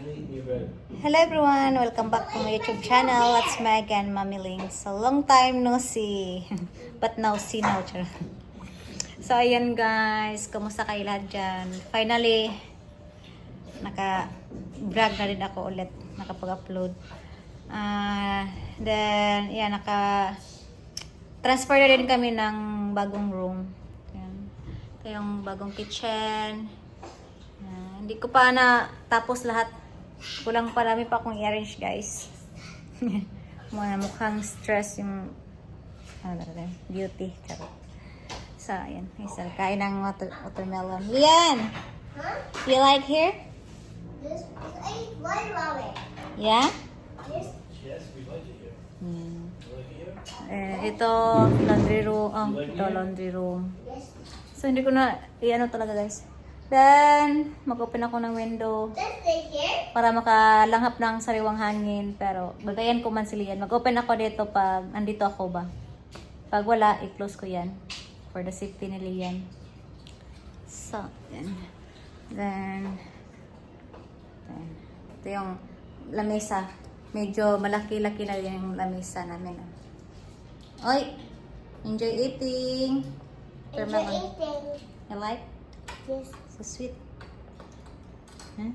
Hello everyone! Welcome back to my YouTube channel. It's Meg and Mami Ling. So long time no see. But now see now. So ayan guys, kumusta kayo lahat dyan? Finally, naka-vlog na rin ako ulit. Nakapag-upload. Then, yan, transfer na rin kami ng bagong room. Yan. Ito yung bagong kitchen. Hindi ko pa na tapos lahat. Kulang pa namin pa akong i-arrange guys. Mukhang stress yung beauty. Charot. So, ayan. Isa, kain ng watermelon. Lian! Huh? You like here? This I love it. Yeah? Yes. We like it here. Hmm. You like it here? Ito, laundry room. Ito, laundry room. Yes. So, hindi ko na, i-ano talaga guys. Then, mag-open ako ng window This right here. para makalanghap ng sariwang hangin. Pero, bagayan ko man si Lian. Mag-open ako dito pag andito ako ba. Pag wala, i-close ko yan. For the safety ni Lian. So, yan. Then, ito yung lamesa. Medyo malaki-laki na yung lamesa namin. Oy! Enjoy eating! Enjoy Watermelon. eating. You like? Yes. So sweet. Huh?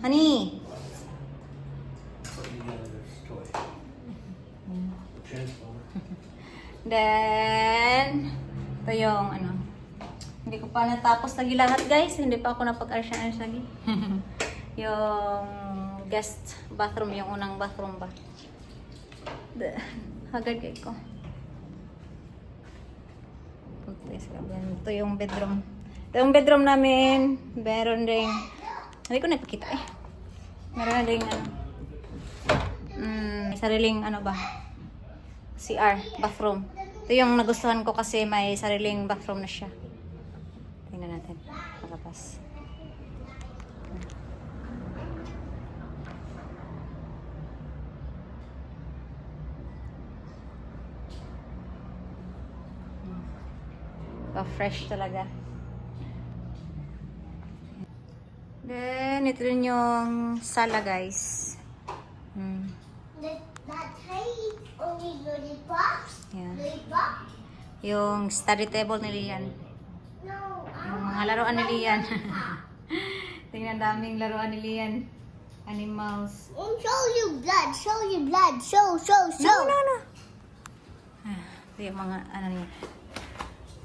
Honey! What do you got in this toy? The Transformer. Then, ito yung ano. Hindi ko pa natapos lagi lahat guys. Hindi pa ako napag-arsyan lagi. Yung guest bathroom, yung unang bathroom ba. Hagad kayo ko. Ito yung bedroom. Ito yung bedroom namin. Meron ring, hindi ko napakita eh. Meron ring sariling ano ba? CR, bathroom. Ito yung nagustuhan ko kasi may sariling bathroom na siya. Tingnan natin. Pagkapas. Fresh talaga. Then, ito rin yung sala, guys. That tiny only lollipops. Yeah. Lollipop? Yung study table ni Lian. No. Yung mga laruan ni Lian. Tingnan, daming laruan ni Lian. Animals. Show you blood. Show you blood. Show. No. Ito yung mga, ano niya.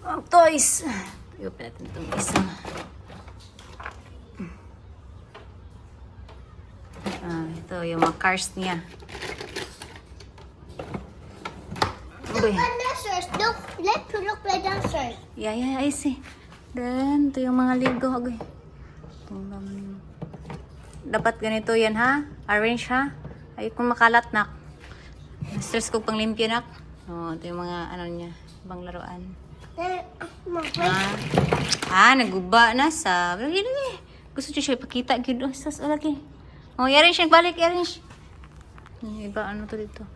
Oh, toys. I-open natin itong isa. Ito yung mga cars niya. Look at dinosaurs. Look. Let's look like dinosaurs. Yeah, I see. Then, ito yung mga Lego. Agoy. Dapat ganito yan, ha? Arrange, ha? Ay, kung makalat, nak. Stress ko pang limpyo, nak. Oh, ito yung mga, ano niya, ibang laruan. Naguba na sa... Gusto siya ipakita. Sas, lagi. Oh, i-arrange siya. Balik, i-arrange. Iba, ano to dito.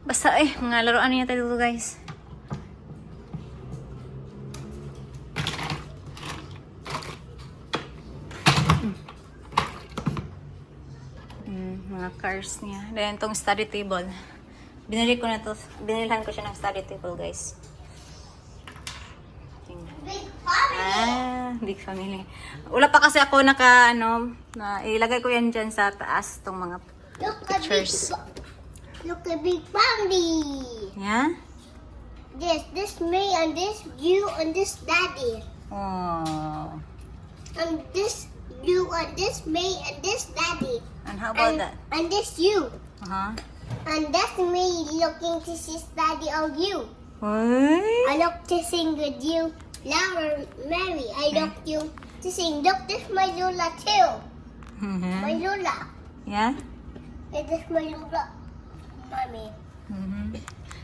Basta, mga laruan niya tayo dito, guys. Mga cars niya. Then, itong study table. Binilhan ko siya ng study table, guys. Big family. Big family. Wala pa kasi ako na ilagay ko yan dyan sa taas, tong mga Look at pictures. Look at big family. Yeah? This me and this you and this daddy. Oh. And this you and this me and this daddy. And how about that? And this you. Uh-huh. And that's me looking to see daddy or you. What? I look to sing with you. Laura, Mary, I look you to sing. Look, this my Lola too. My Lola. Yeah? It is my Lola. Mommy.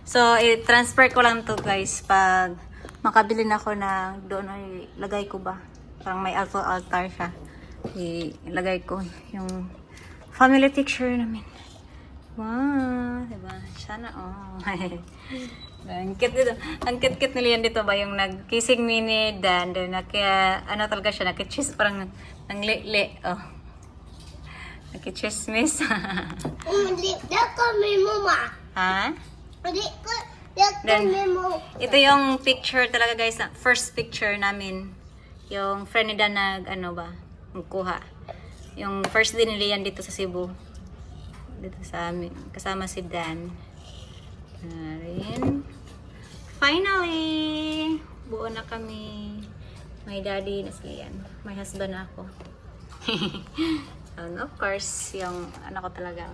So, i-transfer ko lang to guys pag makabili na ako na doon ay lagay ko ba. Parang may altar siya. Ilagay ko yung family picture namin. Wow, diba? Sana, Ang cute dito. Ang cute nila yan dito ba? Yung nag-kissing minute, then talaga siya, nag-cheese, parang nang li. Oh. Nakichismis. That kami mama. Ha? That Then, kami mama. Ito yung picture talaga guys, first picture namin. Yung friend ni Dan magkuha. Yung first din ni Lian dito sa Cebu. Dito sa amin, kasama si Dan. Rin. Finally, buo na kami. My daddy na si Lian. My husband na ako. And of course, yung anak ko talaga.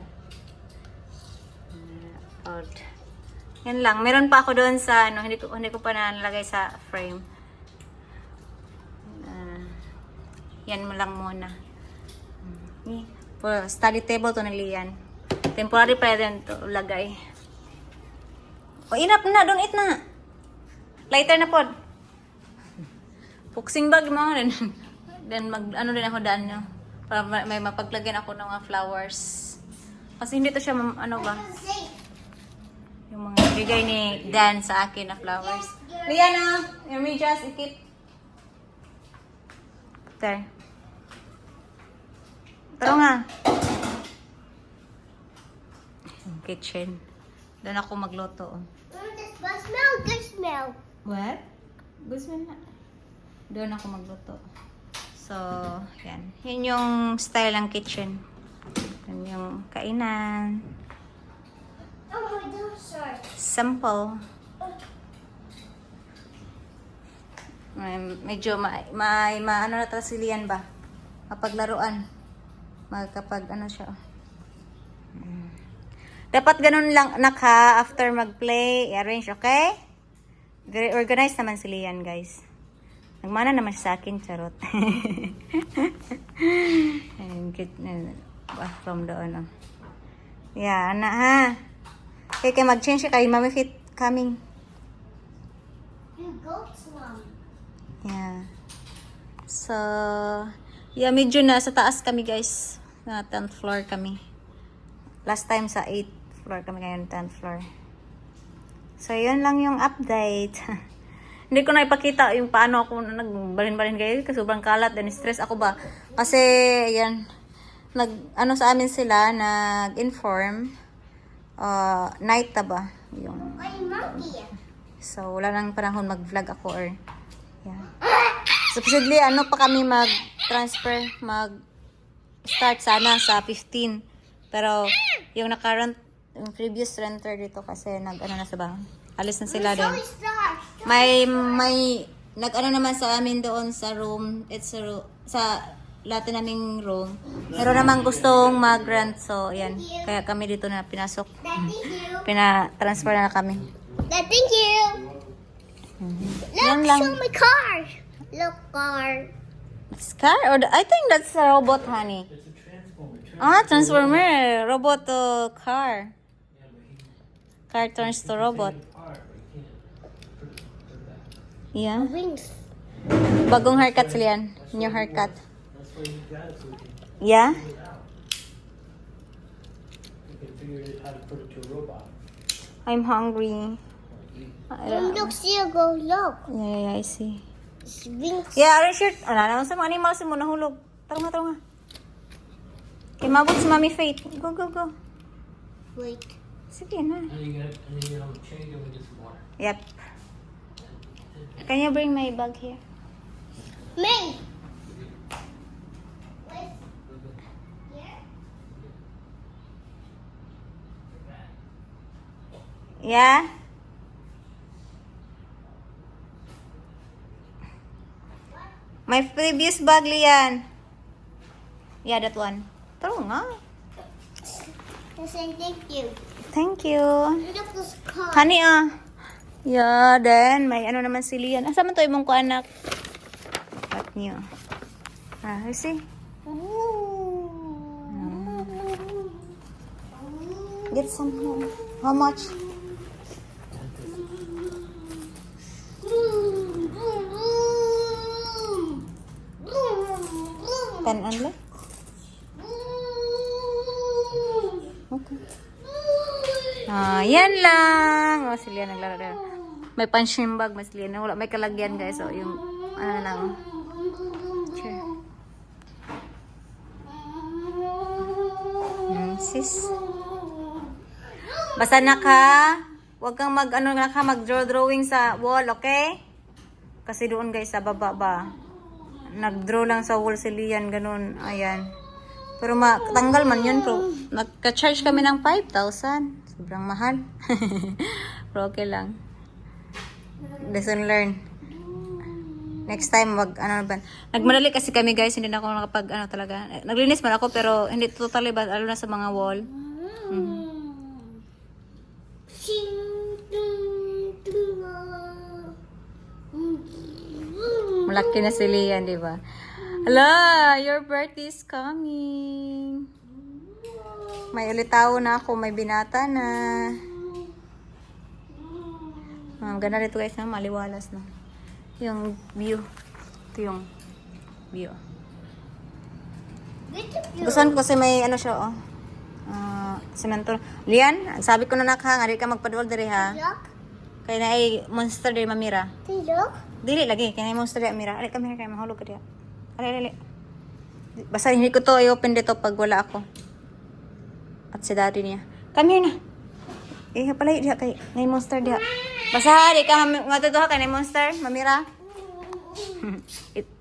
Odd. Yan lang. Meron pa ako doon sa, hindi ko pa nalagay sa frame. Yan mo lang muna. Study table to ni Lian. Temporary pa rin to lagay. O, inap na. Don't eat na. Lighter na pod. Puksing bag mo rin. Then, din ako daan nyo. Para may mapaglagyan ako ng mga flowers. Kasi hindi to siya, yung mga bigay ni Dan sa akin na flowers. Liana, let me just keep. There. Taro nga. Kitchen. Doon ako magluto. Good smell, good smell. What? Good smell na. Doon ako magluto. So, yan. Yan yung style ng kitchen. Yan yung kainan. Oh my God, sorry. Simple. Medyo ano na talaga si Lian ba? Mapaglaruan. Kapag ano siya. Dapat ganun lang naka after mag-play, i-arrange, okay? Very organized naman si Lian, guys. Nagmana naman siya sa akin, charot. And get from doon. Yeah, ha. Kaya mag-change kay Mami Fit coming. You go to mom. Yeah. So, yeah, medyo na sa taas kami, guys. Na 10th floor kami. Last time sa 8th floor kami, ngayon 10th floor. So, yun lang yung update. Hindi ko na ipakita yung paano ako nagbalin-balin kayo kasi sobrang kalat and stress ako ba. Kasi, yan, sa amin sila, nag-inform, night ba? Yung, Ay, monkey. so, wala nang panahon mag-vlog ako or, yeah. Supposedly, pa kami mag-transfer, mag-start sana sa 15. Pero, yung yung previous renter dito kasi na sa bahay. Alis na sila din. May naman sa amin doon sa room. Sa lahat naming room. Meron namang gustong mag-rent. So, yan. Kaya kami dito na pinasok. Thank you. Pina-transfer na kami. Thank you. Yan Look, lang. show my car. Look, car. It's car? Or I think that's a robot, honey. It's a transformer. Transformer. Robot to car. Yeah, but he Car turns to robot. take it apart, but he can't put it back. Yeah. Wings. Bagong haircut sila yan. New haircut. That's why you got it, so we can Yeah? figure it out. We can figure it how to put it to a robot. I'm hungry. I don't know. Look, see, go look. Yeah, I see. It's wings. Yeah, orange shirt. Wala naman sa mga animals mo nahulog. Tara nga. Kaya mabot si Mami Faith. Go. Wait. Sige na. And then you gotta change it with some water. Yep. Can you bring my bag here? Me. Wait. Here. Yeah? My previous bag, Lian. Yeah, that one. Tara nga. I say thank you. Thank you. Look, this car. Honey, Yeah, then, may naman si Lian. Asa man to imong ko anak? What niyo? You see? Get some home. How much? Ten only? Okay. Yan lang. Si Lian naglalaro. May punching bag, mas Lian. Wala, may kalagyan guys. So, yung, lang. Sure. sis. Basta huwag kang mag-drawing sa wall, okay? Kasi doon guys, sa baba ba, nag-draw lang sa wall si Lian, ganun, ayan. Pero matanggal man yun, pero nagka-charge kami ng 5,000. Sobrang mahal. Pero okay lang. Lesson learned. Next time, nagmadali kasi kami guys, hindi na ako talaga. Naglinis man ako, pero hindi totally ba, lalo na sa mga wall. Malaki na si Lian, di ba? Hala, your birthday is coming. May ulitaw na ako, may binata na. Ganda dito guys na, maliwalas na. Yung view. Ito yung view. Gusto ko kasi may ano siya, oh. Semento. Lian, sabi ko na nga, di ka magpaduol diri ha. Kaya na ay monster diri mamira. Dili lagi, kaya na monster diri mamira. Ali kami kaya mahulog ka diya. Ali. Basta hindi ko to i-open dito pag wala ako. At si daddy niya. Come here na. Palay diya kay ngay monster diya. Basta di ka matutuha kay ngay monster, mamira.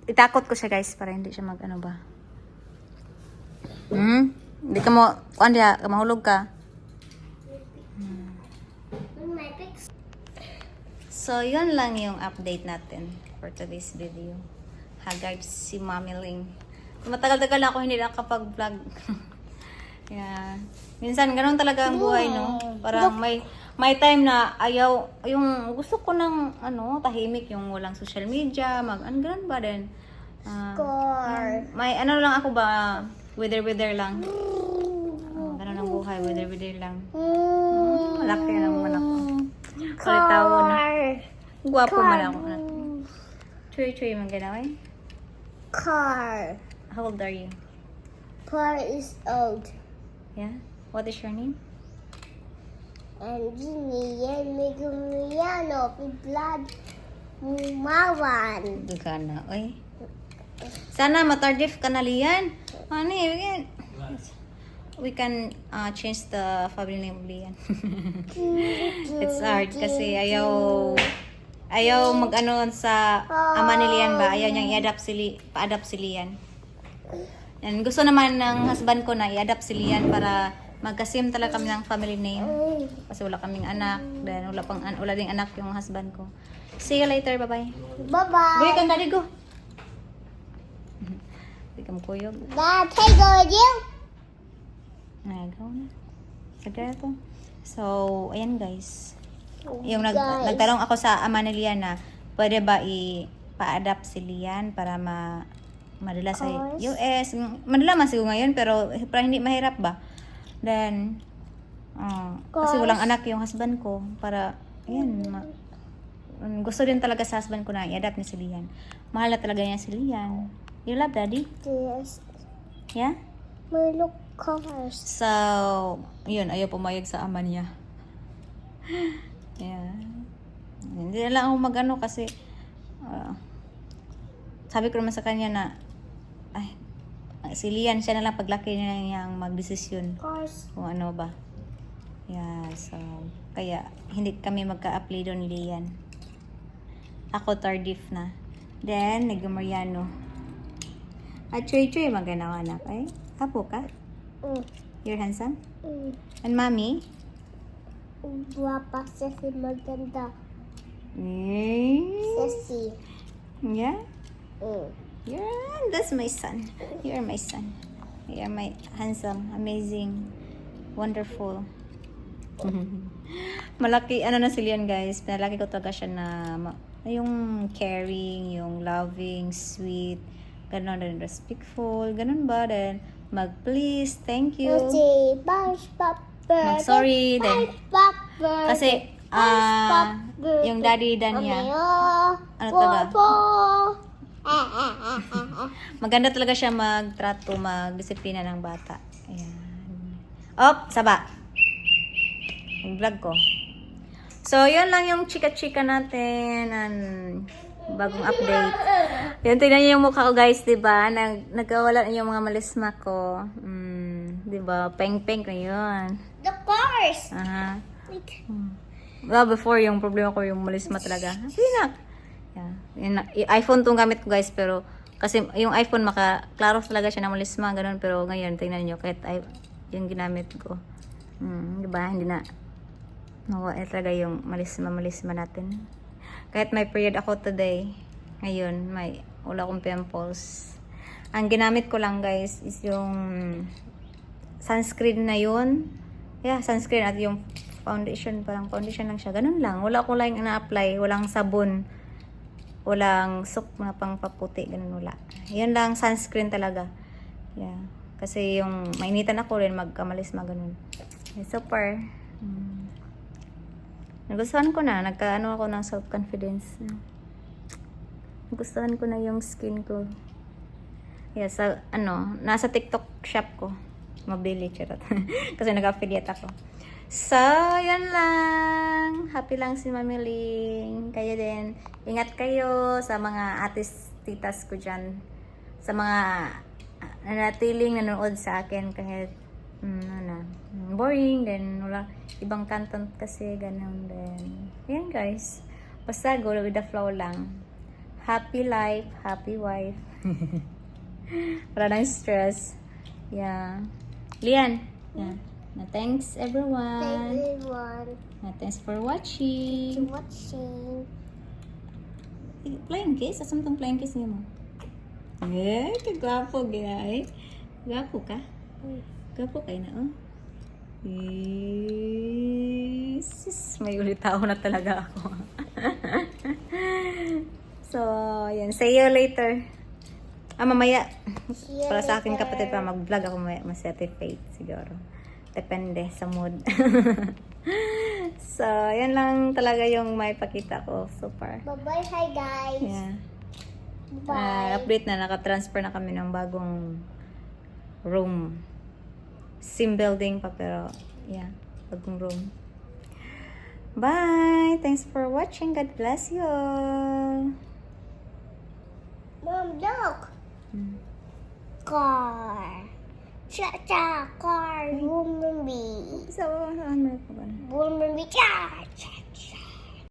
Itakot ko siya guys para hindi siya mag-ano ba. Hindi ka mo, kuan diya, mahulog ka. So, yun lang yung update natin for today's video. Haggard si Mami Ling. Matagal-tagal na ako hindi nakapag-vlog. Yeah. Minsan, ganun talaga ang buhay, no? Parang may time na ayaw, yung gusto ko ng, tahimik, yung walang social media, ganun ba din? May lang ako ba, wither lang. Ganun ang buhay, wither lang. Malaki naman ako. Kalitawo na. Guwapo man ako. Chuy man ganawin. Car. How old are you? Car is old. Yeah? What is your name? And Ginny, yan may gumiyano, blood, mumawan. Dugana, oy. Sana matardif ka na Lian. We can change the family name of Lian. It's hard kasi ayaw mag-ano sa ama ni Lian ba? Ayaw niyang pa-adapt si Lian. And gusto naman ng husband ko na i-adapt si Lian para magkasim talaga kami ng family name. Kasi wala kaming anak. Then wala ding anak yung husband ko. See you later. Bye-bye. Bye-bye. Buhay kang daddy go. Hindi ka makuyog. Dad, take go you. Nagaw na. Sagara to. So, ayan guys. Yung nagtanong ako sa ama ni Lian na pwede ba i-pa-adapt si Lian para madala sa US. Madala man siguro ngayon pero hindi mahirap ba? Then, kasi walang anak yung husband ko. Para, ayan, gusto din talaga sa husband ko na i-adapt ni si Lian. Mahal na talaga niya si Lian. You love daddy? Yes. Yeah? May look cars. So, yun, ayaw pumayag sa ama niya. Yeah. Hindi na lang ako mag-ano kasi sabi ko naman sa kanya na si Lian, siya na lang paglaki niya niyang magdesisyon kung ano ba. Yeah, so kaya hindi kami magka-apply doon Lian. Ako tardif na. Then, nag-Mariano. At Choy maganaw anak. Kapo ka? You're handsome? And mommy? Guwapa siya si maganda. Sassy. Yeah? That's my son. You're my son. You're my handsome, amazing, wonderful. Malaki, na si Lian guys. Pinalaki ko talaga siya na yung caring, yung loving, sweet, ganon din, respectful, ganon ba din. Mag-please, thank you. Mag-sorry din. Kasi, yung daddy niya, ano talaga? Maganda talaga siya magtrato, magdisiplina ng bata. Ayan. Saba. Yung vlog ko. So, yun lang yung chika-chika natin. Bagong update. Yan, tignan niyo yung mukha ko guys, diba? Nagkawalan yung mga malisma ko. Diba? Pink na yun. The cars. Aha. Wait. Well, before yung problema ko yung malisma talaga. Pinak. Yeah. Yung iPhone tong gamit ko guys, pero kasi yung iPhone klaro talaga siya na malisma, ganun. Pero ngayon, tingnan nyo, kahit yung ginamit ko. Diba? Hindi na nawala talaga yung malisma natin. Kahit may period ako today, ngayon, wala akong pimples. Ang ginamit ko lang guys is yung sunscreen na yun. Yeah, sunscreen at yung foundation, parang foundation lang siya. Ganun lang. Wala ko lang na-apply. Walang sabon. Walang soap na pang paputi. Ganun wala. Yun lang, sunscreen talaga. Yeah. Kasi yung mainitan ako rin, magkamalisma ganun. Yeah, super. Nagustuhan ko na. Nagkaano ako ng self-confidence. Nagustuhan ko na yung skin ko. Yeah, nasa TikTok shop ko. Mabili, charot. Kasi nag-affiliate ako. So, yan lang. Happy lang si Mami Ling. Kayo din. Ingat kayo sa mga atis, titas ko dyan. Sa mga nanatiling nanonood sa akin kahit boring, then wala ibang content kasi, ganun din. Yan guys. Basta go with the flow lang. Happy life, happy wife. Wala nang stress. Yeah. Lian. Yeah. Na thanks everyone. Na thanks for watching. Playing kiss? Asam tong playing kiss niyo mo? Eh, kagwapo gay. Gwapo ka? Gwapo kayo na oh. Yes. May ulitaw na talaga ako. So, yan. See you later. Mamaya, para sa aking kapatid pa, mag-vlog ako mamaya, mas-certificate siguro. Depende sa mood. So, yan lang talaga yung may pakita ko so far. Bye-bye. Hi, guys. Yeah. Bye. Update na, naka-transfer na kami ng bagong room. Same building pa, pero, yeah, bagong room. Bye! Thanks for watching. God bless you all. Mom, look. Car. Cha-cha. Car. Boom, boom, bee. So, ano pa ba? Boom, boom, bee. Cha.